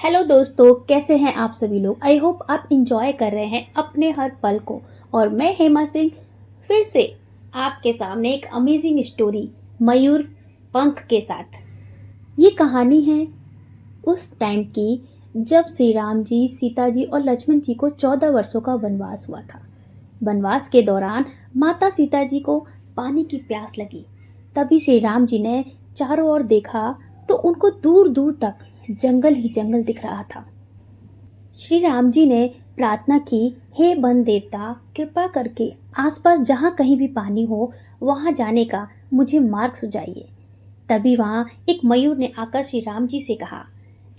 Hello दोस्तों, कैसे हैं आप सभी लोग। आई होप आप इंजॉय कर रहे हैं अपने हर पल को। और मैं हेमा सिंह फिर से आपके सामने एक अमेजिंग स्टोरी मयूर पंख के साथ। ये कहानी है उस टाइम की जब श्री राम जी, सीता जी और लक्ष्मण जी को 14 वर्षों का वनवास हुआ था। वनवास के दौरान माता सीता जी को पानी की प्यास लगी। तभी श्री राम जी ने चारों ओर देखा तो उनको दूर दूर तक जंगल ही जंगल दिख रहा था। श्री राम जी ने प्रार्थना की, हे वन देवता, कृपा करके आसपास जहाँ कहीं भी पानी हो वहाँ जाने का मुझे मार्ग सुझाइए। तभी वहाँ एक मयूर ने आकर श्री राम जी से कहा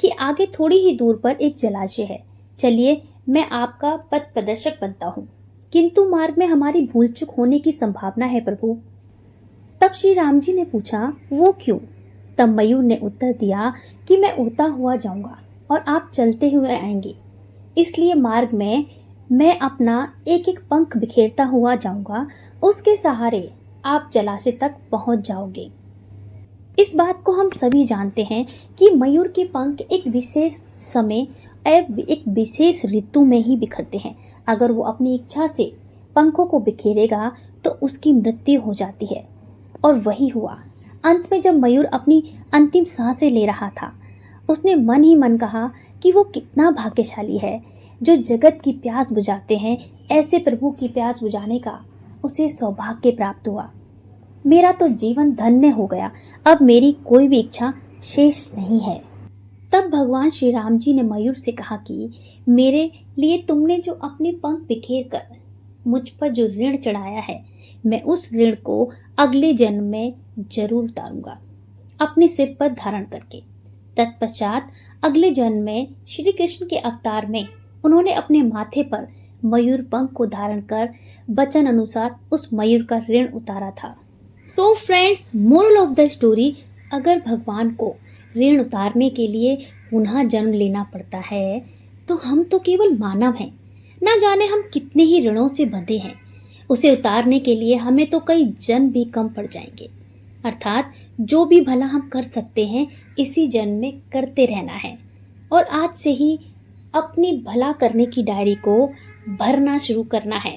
कि आगे थोड़ी ही दूर पर एक जलाशय है, चलिए मैं आपका पथ प्रदर्शक बनता हूँ, किंतु मार्ग में हमारी भूल चूक होने की संभावना है प्रभु। तब श्री राम जी ने पूछा, वो क्यों? तब मयूर ने उत्तर दिया कि मैं उड़ता हुआ जाऊंगा और आप चलते हुए आएंगे, इसलिए मार्ग में मैं अपना एक एक पंख बिखेरता हुआ जाऊंगा, उसके सहारे आप जलाशय तक पहुंच जाओगे। इस बात को हम सभी जानते हैं कि मयूर के पंख एक विशेष समय एक विशेष ऋतु में ही बिखरते हैं। अगर वो अपनी इच्छा से पंखों को बिखेरेगा तो उसकी मृत्यु हो जाती है। और वही हुआ। अंत में जब मयूर अपनी अंतिम सांसें ले रहा था, उसने मन ही मन कहा कि वो कितना भाग्यशाली है जो जगत की प्यास बुझाते हैं। ऐसे प्रभु की प्यास बुझाने का उसे सौभाग्य प्राप्त हुआ। मेरा तो जीवन धन्य हो गया, अब मेरी कोई भी इच्छा शेष नहीं है। तब भगवान श्री राम जी ने मयूर से कहा कि मेरे लिए तुमने जो अपने पंख बिखेर कर मुझ पर जो ऋण चढ़ाया है, मैं उस ऋण को अगले जन्म में जरूर उतारूंगा, अपने सिर पर धारण करके। तत्पश्चात अगले जन्म में श्री कृष्ण के अवतार में उन्होंने अपने माथे पर मयूर पंख को धारण कर वचन अनुसार उस मयूर का ऋण उतारा था। So friends, moral of the story, अगर भगवान को ऋण उतारने के लिए पुनः जन्म लेना पड़ता है तो हम तो केवल मानव हैं, ना जाने हम कितने ही ऋणों से बंधे हैं। उसे उतारने के लिए हमें तो कई जन्म भी कम पड़ जाएंगे। अर्थात जो भी भला हम कर सकते हैं इसी जन्म में करते रहना है और आज से ही अपनी भला करने की डायरी को भरना शुरू करना है।